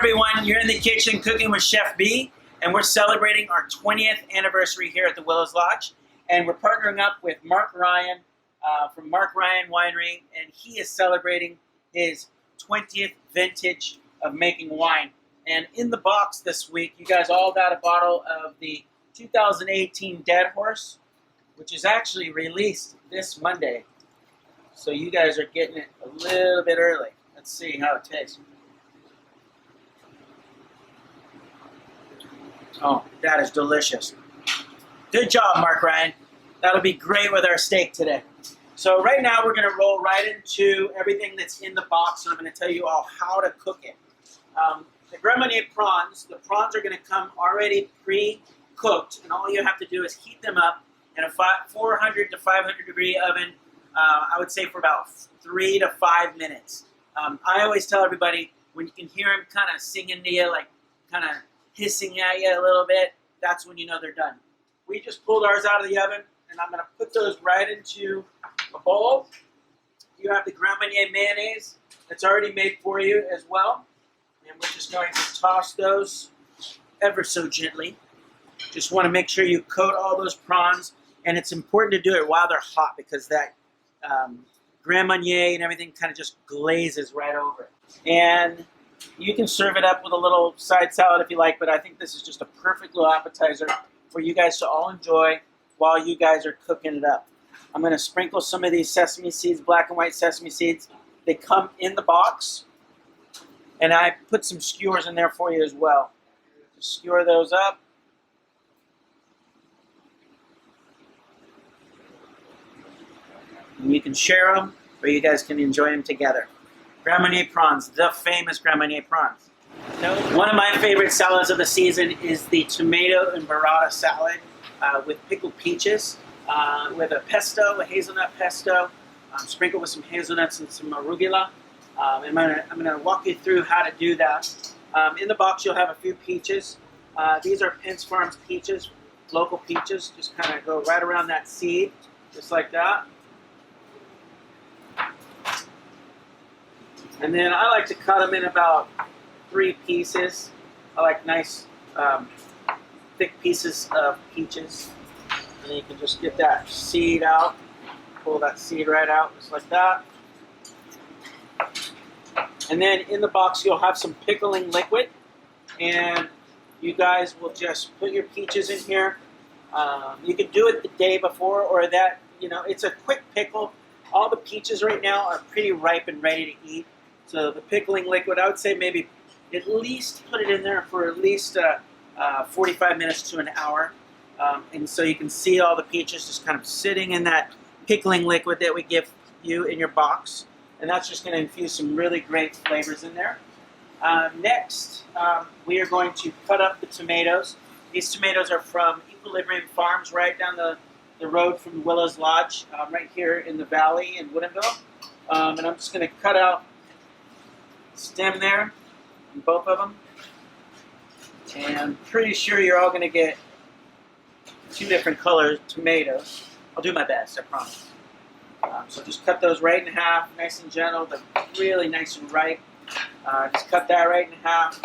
everyone, you're in the kitchen cooking with Chef B, and we're celebrating our 20th anniversary here at the Willows Lodge, and we're partnering up with Mark Ryan from Mark Ryan Winery, and he is celebrating his 20th vintage of making wine. And in the box this week, you guys all got a bottle of the 2018 Dead Horse, which is actually released this Monday. So you guys are getting it a little bit early. Let's see how it tastes. Oh, that is delicious. Good job, Mark Ryan. That'll be great with our steak today. So right now we're going to roll right into everything that's in the box, and I'm going to tell you all how to cook it. The Grammy Prawns, the prawns are going to come already pre-cooked, and all you have to do is heat them up in a 400 to 500 degree oven, I would say for about 3 to 5 minutes. I always tell everybody, when you can hear them kind of singing to you, like kind of hissing at you a little bit, that's when you know they're done. We just pulled ours out of the oven, and I'm going to put those right into a bowl. You have the Grammy mayonnaise that's already made for you as well. And we're just going to toss those ever so gently. Just want to make sure you coat all those prawns, and it's important to do it while they're hot because that Grand Marnier and everything kind of just glazes right over it. And you can serve it up with a little side salad if you like, but I think this is just a perfect little appetizer for you guys to all enjoy while you guys are cooking it up. I'm going to sprinkle some of these sesame seeds, black and white sesame seeds. They come in the box, and I put some skewers in there for you as well. Just skewer those up. And you can share them, or you guys can enjoy them together. Grammy Prawns, the famous Grammy Prawns. One of my favorite salads of the season is the tomato and burrata salad with pickled peaches, with a pesto, a hazelnut pesto, sprinkled with some hazelnuts and some arugula. And I'm gonna walk you through how to do that. In the box, you'll have a few peaches. These are Pence Farms peaches, local peaches. Just kind of go right around that seed, just like that. And then I like to cut them in about 3 pieces. I like nice, thick pieces of peaches. And then you can just get that seed out, pull that seed right out, just like that. And then in the box, you'll have some pickling liquid. And you guys will just put your peaches in here. You can do it the day before, or that, it's a quick pickle. All the peaches right now are pretty ripe and ready to eat. So the pickling liquid, I would say maybe at least put it in there for at least 45 minutes to an hour. And so you can see all the peaches just kind of sitting in that pickling liquid that we give you in your box. And that's just going to infuse some really great flavors in there. Next, we are going to cut up the tomatoes. These tomatoes are from Equilibrium Farms right down the road from Willows Lodge, right here in the valley in Woodinville. And I'm just going to cut out stem there on both of them, and I'm pretty sure you're all going to get 2 different color tomatoes. I'll do my best, I promise. So just cut those right in half, nice and gentle. They're really nice and ripe. Just cut that right in half,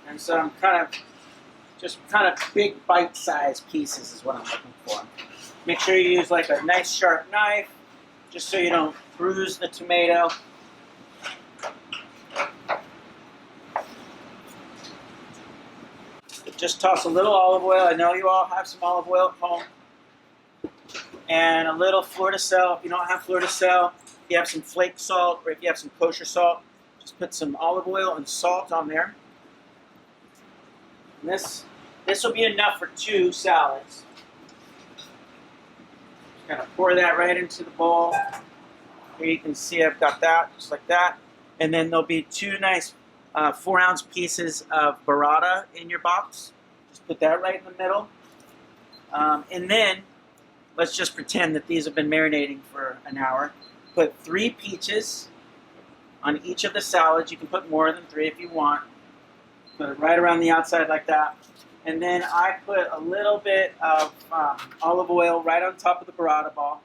and so I'm kind of big bite-sized pieces is what I'm looking for. Make sure you use like a nice sharp knife, just so you don't bruise the tomato. Just toss a little olive oil. I know you all have some olive oil at home. And a little fleur de sel. If you don't have fleur de sel, if you have some flake salt, or if you have some kosher salt, just put some olive oil and salt on there. And this will be enough for 2 salads. Just kind of pour that right into the bowl. Here you can see I've got that, just like that. And then there'll be 2 nice 4-ounce pieces of burrata in your box. Just put that right in the middle. And then, let's just pretend that these have been marinating for an hour. Put 3 peaches on each of the salads. You can put more than 3 if you want. Put it right around the outside like that. And then I put a little bit of olive oil right on top of the burrata ball.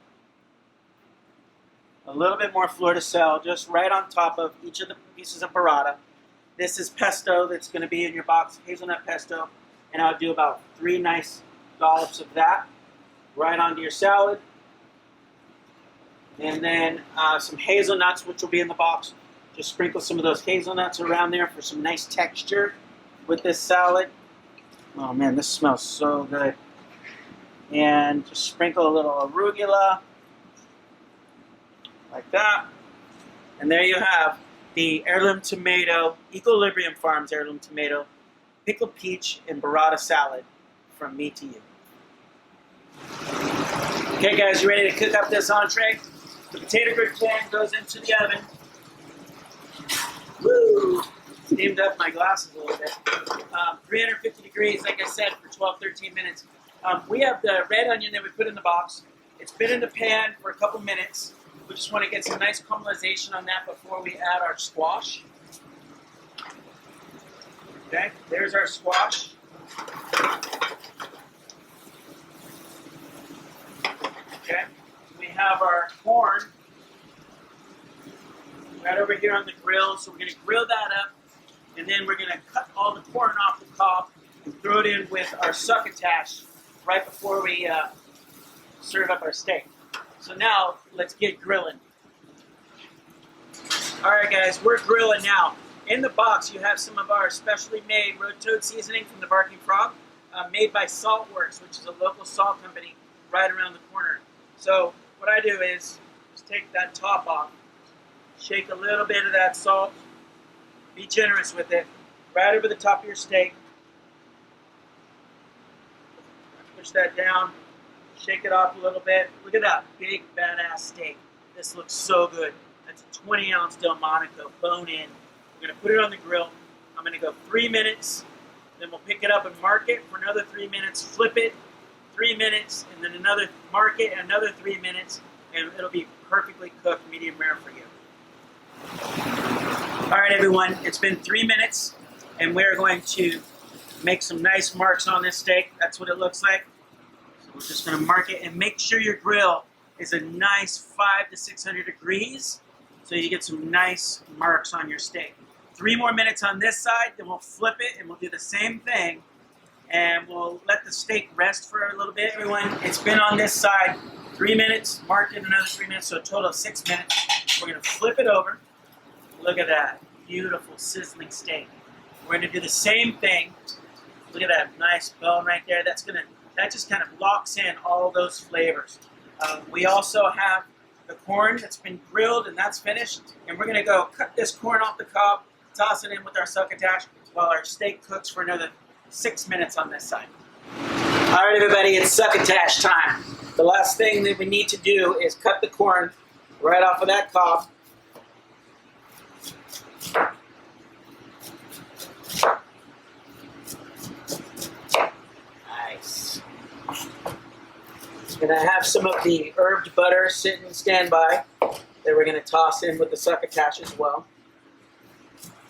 A little bit more fleur de sel, just right on top of each of the pieces of burrata. This is pesto that's going to be in your box, hazelnut pesto. And I'll do about 3 nice dollops of that right onto your salad. And then some hazelnuts, which will be in the box. Just sprinkle some of those hazelnuts around there for some nice texture with this salad. Oh man, this smells so good. And just sprinkle a little arugula, like that. And there you have the heirloom tomato, Equilibrium Farms heirloom tomato, pickled peach, and burrata salad from me to you. Okay guys, you ready to cook up this entree? The potato grid pan goes into the oven. Woo! Steamed up my glasses a little bit. 350 degrees, like I said, for 12-13 minutes. We have the red onion that we put in the box. It's been in the pan for a couple minutes. We just want to get some nice caramelization on that before we add our squash. Okay, there's our squash. Okay, we have our corn right over here on the grill. So we're going to grill that up, and then we're going to cut all the corn off the cob and throw it in with our succotash right before we serve up our steak. So now, let's get grilling. Alright guys, we're grilling now. In the box, you have some of our specially made road toad seasoning from the Barking Frog, made by Saltworks, which is a local salt company right around the corner. So what I do is just take that top off, shake a little bit of that salt, be generous with it, right over the top of your steak. Push that down, shake it off a little bit. Look at that big badass steak. This looks so good. That's a 20-ounce Delmonico, bone in. We're going to put it on the grill. I'm going to go 3 minutes. Then we'll pick it up and mark it for another 3 minutes. Flip it, 3 minutes, and then another mark it, another 3 minutes, and it'll be perfectly cooked, medium rare for you. All right, everyone. It's been 3 minutes, and we're going to make some nice marks on this steak. That's what it looks like. So we're just going to mark it, and make sure your grill is a nice 500 to 600 degrees, so you get some nice marks on your steak. 3 more minutes on this side, then we'll flip it, and we'll do the same thing, and we'll let the steak rest for a little bit. Everyone, it's been on this side 3 minutes, marked it another 3 minutes, so a total of 6 minutes. We're going to flip it over. Look at that beautiful sizzling steak. We're going to do the same thing. Look at that nice bone right there. That just kind of locks in all those flavors. We also have the corn that's been grilled, and that's finished. And we're going to go cut this corn off the cob, toss it in with our succotash while our steak cooks for another 6 minutes on this side. All right, everybody, it's succotash time. The last thing that we need to do is cut the corn right off of that cob. Nice. We're going to have some of the herbed butter sitting standby that we're going to toss in with the succotash as well.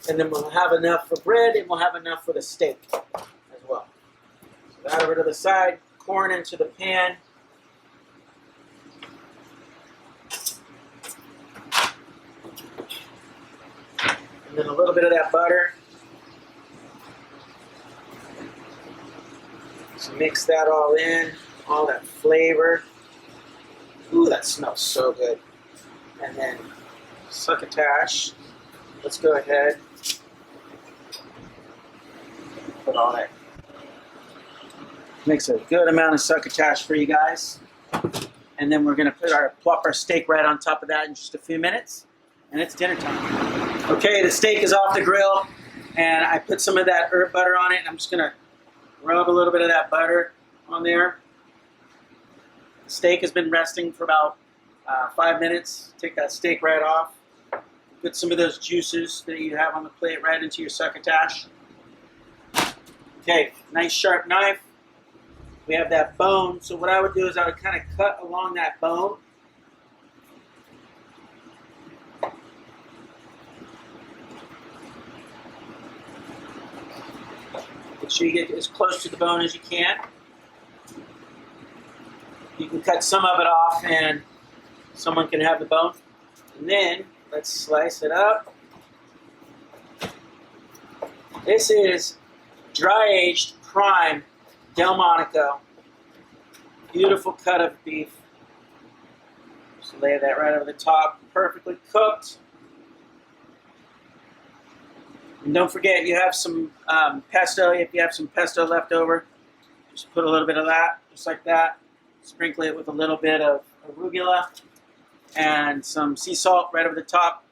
And then we'll have enough for bread, and we'll have enough for the steak as well. So that over to the side, corn into the pan. And then a little bit of that butter. So mix that all in, all that flavor. Ooh, that smells so good. And then succotash. Let's go ahead. Put all that. Makes a good amount of succotash for you guys. And then we're going to plop our steak right on top of that in just a few minutes. And it's dinner time. Okay, the steak is off the grill. And I put some of that herb butter on it. And I'm just going to rub a little bit of that butter on there. The steak has been resting for about 5 minutes. Take that steak right off. Put some of those juices that you have on the plate right into your succotash. Okay, nice sharp knife. We have that bone. So what I would do is I would kind of cut along that bone. Make sure you get as close to the bone as you can. You can cut some of it off and someone can have the bone. And then let's slice it up. This is dry-aged prime Delmonico. Beautiful cut of beef. Just lay that right over the top, perfectly cooked. And don't forget, you have some pesto. If you have some pesto left over, just put a little bit of that, just like that. Sprinkle it with a little bit of arugula and some sea salt right over the top,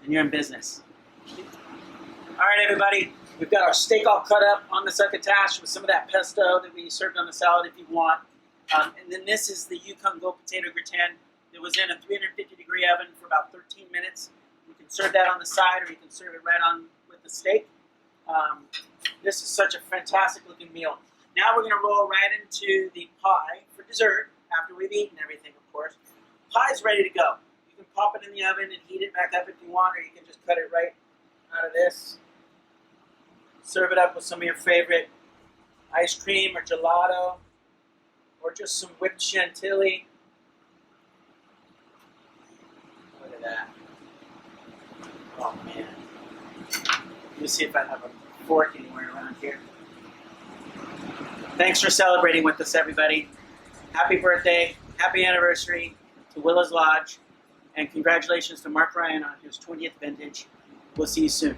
and you're in business. All right, everybody, we've got our steak all cut up on the succotash with some of that pesto that we served on the salad if you want. And then this is the Yukon Gold Potato Gratin. It was in a 350-degree oven for about 13 minutes. You can serve that on the side, or you can serve it right on with the steak. This is such a fantastic-looking meal. Now we're going to roll right into the pie for dessert, after we've eaten everything, of course. Pie's ready to go. You can pop it in the oven and heat it back up if you want, or you can just cut it right out of this. Serve it up with some of your favorite ice cream or gelato, or just some whipped chantilly. Look at that. Oh man. Let me see if I have a fork anywhere around here. Thanks for celebrating with us, everybody. Happy birthday, happy anniversary to Willows Lodge, and congratulations to Mark Ryan on his 20th vintage. We'll see you soon.